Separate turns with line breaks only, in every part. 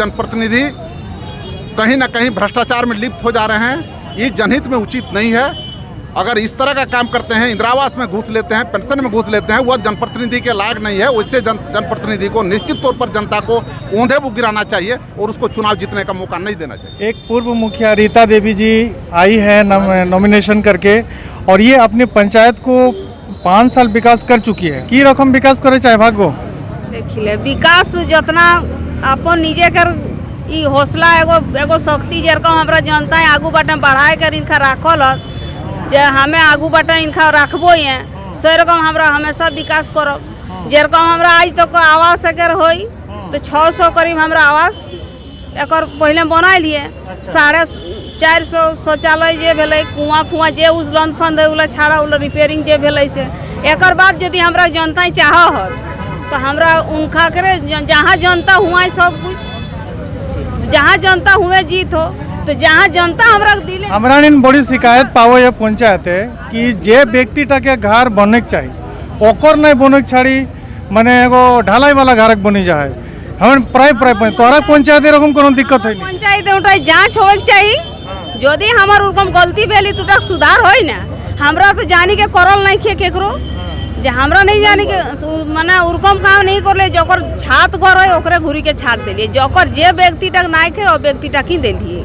जनप्रतिनिधि कहीं ना कहीं भ्रष्टाचार में लिप्त हो जा रहे हैं। ये जनहित में उचित नहीं है। अगर इस तरह का काम करते हैं, इंदिरा आवास में घूस लेते हैं, पेंशन में घूस लेते हैं, वह जनप्रतिनिधि के लायक नहीं है। वैसे जनप्रतिनिधि को निश्चित तौर पर जनता को औंधे मुँह गिराना चाहिए और उसको चुनाव जीतने का मौका नहीं देना चाहिए।
एक पूर्व मुखिया रीता देवी जी आई है नॉमिनेशन करके, और ये अपनी पंचायत को 5 साल विकास कर चुकी है। की रकम विकास करे चाहे भागो
देखिए विकास जितना अपन निजे कर ई हौसला एगो शक्ति जेरकम हमरा जनता है आगू बाटे बढ़ाए कर इनका राखल जे हमें आगू बाटे इनका रखबो है से रकम हमरा हमेशा विकास करब। जेरकम हमरा आज तक आवास अगर होई तो 600 करीब हमरा आवास एक पहले बना लिए। 450 शौचालय जे भेलै, कुआँ फुआँ जे उस लंद फंद उला छाड़ा उला रिपेयरिंग जे भेलै से एक बाद यदि हमरा जनता चाह तो हमरा उनका करे जहाँ जनता हुआ सब कुछ, जहाँ जनता हुए जीत हो तो जहाँ जनता हमरा दिले।
हमरा बड़ी शिकायत पाओ ये पंचायत है कि जे व्यक्ति के घर बने के चाहिए ओकर नहीं बने छाड़ी माने एगो ढलाई वाला घर बनी जाए। हम प्राय तोरा पंचायत एरकम कोनो दिक्कत है
पंचायत उठा जांच होवे के चाहिए। यदि हमार उरकम गलती भेली तो सुधार होई ना। हमरा तो जानी के करल नहीं खे केकरो जे हमरा नहीं जानी के माने उरकम काम नहीं करले जोकर छात घर है ओकरे घुरी के छात देलिए। जोकर जे व्यक्ति तक नहीं खे वो व्यक्ति तक ही देलिए।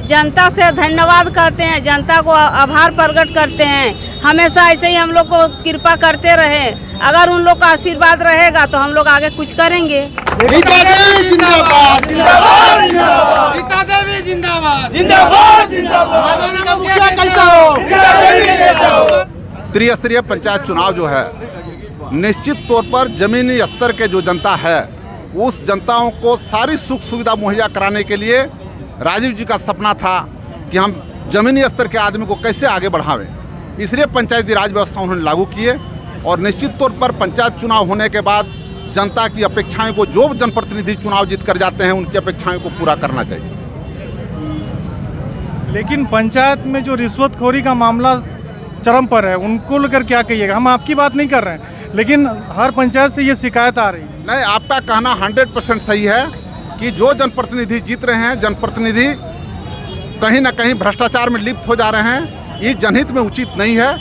जनता से धन्यवाद करते हैं, जनता को आभार प्रकट करते हैं। हमेशा ऐसे ही हम लोग को कृपा करते रहे। अगर उन लोग का आशीर्वाद रहेगा तो हम लोग आगे कुछ करेंगे।
रीता देवी जिंदाबाद, जिंदाबाद, जिंदाबाद। रीता देवी जिंदाबाद, जिंदाबाद, जिंदाबाद।
त्रिस्तरीय पंचायत चुनाव जो है निश्चित तौर पर जमीनी स्तर के जो जनता है उस जनताओं को सारी सुख सुविधा मुहैया कराने के लिए राजीव जी का सपना था कि हम जमीनी स्तर के आदमी को कैसे आगे बढ़ावें। इसलिए पंचायती राज व्यवस्था उन्होंने लागू किए और निश्चित तौर पर पंचायत चुनाव होने के बाद जनता की अपेक्षाएं को जो जनप्रतिनिधि चुनाव जीत कर जाते हैं उनकी अपेक्षाएं को पूरा करना चाहिए।
लेकिन पंचायत में जो रिश्वतखोरी का मामला चरम पर है उनको लेकर क्या कहिएगा? हम आपकी बात नहीं कर रहे हैं लेकिन हर पंचायत से ये शिकायत आ रही है।
नहीं, आपका कहना 100% सही है कि जो जनप्रतिनिधि जीत रहे हैं जनप्रतिनिधि कहीं ना कहीं भ्रष्टाचार में लिप्त हो जा रहे हैं। ये जनहित में उचित नहीं है।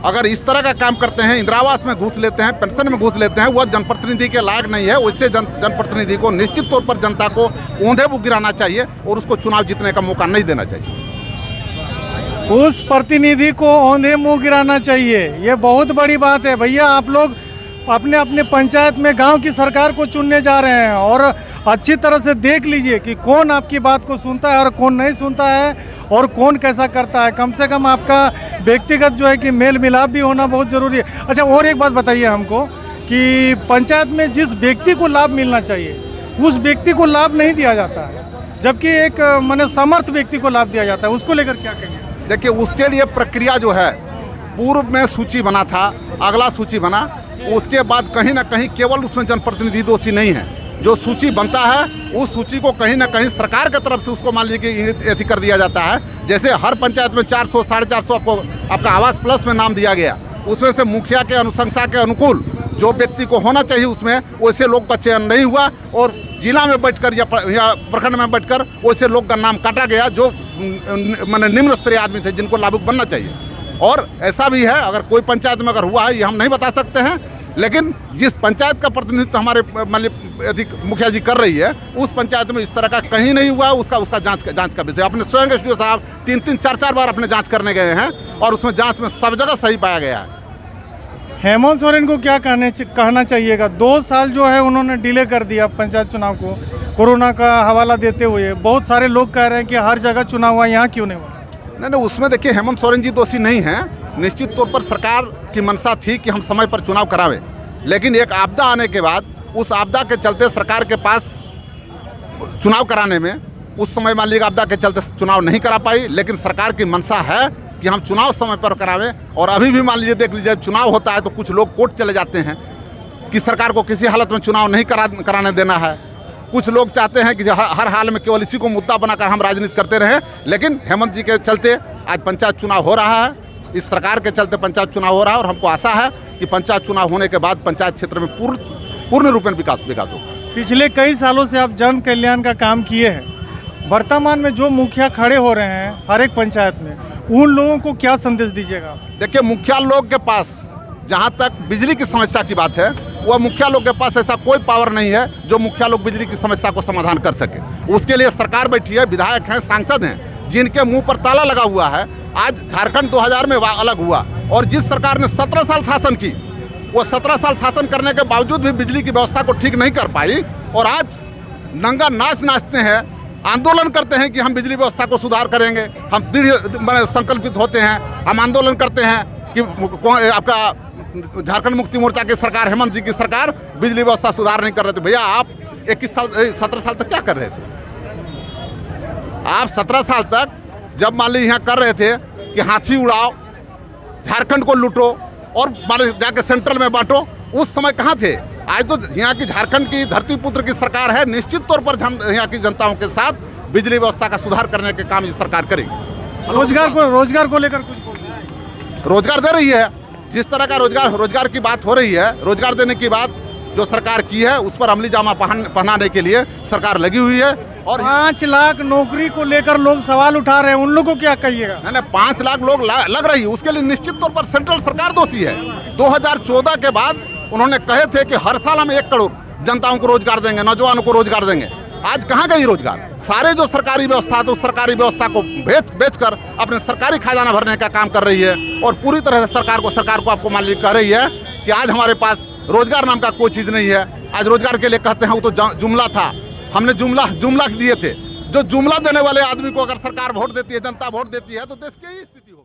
अगर इस तरह का काम करते हैं, इंदिरा आवास में घूस लेते हैं, पेंशन में घूस लेते हैं, वह जनप्रतिनिधि के लायक नहीं है। वैसे जनप्रतिनिधि को निश्चित तौर पर जनता को औंधे मुँह गिराना चाहिए और उसको चुनाव जीतने का मौका नहीं देना चाहिए।
उस प्रतिनिधि को औंधे मुंह गिराना चाहिए, ये बहुत बड़ी बात है। भैया आप लोग अपने अपने पंचायत में गांव की सरकार को चुनने जा रहे हैं और अच्छी तरह से देख लीजिए कि कौन आपकी बात को सुनता है और कौन नहीं सुनता है और कौन कैसा करता है। कम से कम आपका व्यक्तिगत जो है कि मेल मिलाप भी होना बहुत ज़रूरी है। अच्छा, और एक बात बताइए हमको कि पंचायत में जिस व्यक्ति को लाभ मिलना चाहिए उस व्यक्ति को लाभ नहीं दिया जाता है, जबकि एक माने समर्थ व्यक्ति को लाभ दिया जाता है। उसको लेकर क्या कहिए?
देखिए, उसके लिए प्रक्रिया जो है पूर्व में सूची बना था, अगला सूची बना, उसके बाद कहीं ना कहीं केवल उसमें जनप्रतिनिधि दोषी नहीं है। जो सूची बनता है उस सूची को कहीं ना कहीं सरकार की तरफ से उसको मान लीजिए कि ऐसी कर दिया जाता है। जैसे हर पंचायत में 400 450 आपको आपका आवास प्लस में नाम दिया गया, उसमें से मुखिया के अनुशंसा के अनुकूल जो व्यक्ति को होना चाहिए उसमें वैसे लोग का चयन नहीं हुआ और जिला में बैठकर या प्रखंड में बैठकर वैसे लोग का नाम काटा गया जो माने निम्न स्तरीय आदमी थे जिनको लाभुक बनना चाहिए। और ऐसा भी है, अगर कोई पंचायत में अगर हुआ है ये हम नहीं बता सकते हैं, लेकिन जिस पंचायत का प्रतिनिधित्व हमारे मुखिया जी कर रही है उस पंचायत में इस तरह का कहीं नहीं हुआ। उसका जांच का विषय अपने स्वयं एसडीओ साहब 3-3 4-4 बार अपने जांच करने गए हैं और उसमें जांच में सब जगह सही पाया गया है।
हेमंत सोरेन को क्या कहना चाहिएगा? 2 साल जो है उन्होंने डिले कर दिया पंचायत चुनाव को कोरोना का हवाला देते हुए। बहुत सारे लोग कह रहे हैं कि हर जगह चुनाव हुआ, यहाँ क्यों नहीं हुआ?
नहीं, उसमें देखिए हेमंत सोरेन जी दोषी नहीं हैं। निश्चित तौर पर सरकार की मंशा थी कि हम समय पर चुनाव करावें, लेकिन एक आपदा आने के बाद उस आपदा के चलते सरकार के पास चुनाव कराने में उस समय मान लीजिए आपदा के चलते चुनाव नहीं करा पाई, लेकिन सरकार की मंशा है कि हम चुनाव समय पर करावें। और अभी भी मान लीजिए देख लीजिए चुनाव होता है तो कुछ लोग कोर्ट चले जाते हैं कि सरकार को किसी हालत में चुनाव नहीं कराने देना है। कुछ लोग चाहते हैं कि हर हाल में केवल इसी को मुद्दा बनाकर हम राजनीति करते रहें, लेकिन हेमंत जी के चलते आज पंचायत चुनाव हो रहा है। इस सरकार के चलते पंचायत चुनाव हो रहा है और हमको आशा है कि पंचायत चुनाव होने के बाद पंचायत क्षेत्र में पूर्ण रूपेण विकास होगा।
पिछले कई सालों से आप जन कल्याण का काम किए हैं। वर्तमान में जो मुखिया खड़े हो रहे हैं हर एक पंचायत में, उन लोगों को क्या संदेश दीजिएगा?
देखिए, मुखिया लोग के पास जहाँ तक बिजली की समस्या की बात है, वह मुखिया लोग के पास ऐसा कोई पावर नहीं है जो मुखिया लोग बिजली की समस्या को समाधान कर सके। उसके लिए सरकार बैठी है, विधायक हैं, सांसद हैं, जिनके मुंह पर ताला लगा हुआ है। आज झारखंड 2000 में अलग हुआ और जिस सरकार ने 17 साल शासन की, वो 17 साल शासन करने के बावजूद भी बिजली की व्यवस्था को ठीक नहीं कर पाई और आज नंगा नाच नाचते हैं, आंदोलन करते हैं कि हम बिजली व्यवस्था को सुधार करेंगे। हम दृढ़ संकल्पित होते हैं, हम आंदोलन करते हैं कि आपका झारखंड मुक्ति मोर्चा की सरकार, हेमंत जी की सरकार बिजली व्यवस्था सुधार नहीं कर रहे थे। भैया, आप 17 साल तक क्या कर रहे थे? आप 17 साल तक जब मान लीजिए यहाँ कर रहे थे कि हाथी उड़ाओ, झारखंड को लूटो और जाके सेंट्रल में बांटो, उस समय कहाँ थे? आज तो यहाँ की झारखंड की धरती पुत्र की सरकार है, निश्चित तौर पर यहाँ की जनताओं के साथ बिजली व्यवस्था का सुधार करने के काम ये सरकार करेगी।
रोजगार को लेकर कुछ
रोजगार दे रही है। जिस तरह का रोजगार की बात हो रही है, रोजगार देने की बात जो सरकार की है, उस पर अमली जामा पहनाने के लिए सरकार लगी हुई है। और
5 लाख नौकरी को लेकर लोग सवाल उठा रहे हैं, उन लोगों को क्या कहिएगा?
नहीं, 5 लाख लोग लग रही है, उसके लिए निश्चित तौर पर सेंट्रल सरकार दोषी है। 2014 के बाद उन्होंने कहे थे कि हर साल हम 1 करोड़ जनताओं को रोजगार देंगे, नौजवानों को रोजगार देंगे। आज कहाँ गई रोजगार? सारे जो सरकारी व्यवस्था है, तो सरकारी व्यवस्था को बेचकर अपने सरकारी खजाना भरने का काम कर रही है और पूरी तरह से सरकार को आपको मान लीजिए कह रही है कि आज हमारे पास रोजगार नाम का कोई चीज़ नहीं है। आज रोजगार के लिए कहते हैं वो तो जुमला था, हमने जुमला दिए थे। जो जुमला देने वाले आदमी को अगर सरकार वोट देती है, जनता वोट देती है, तो देश की यही स्थिति होगी।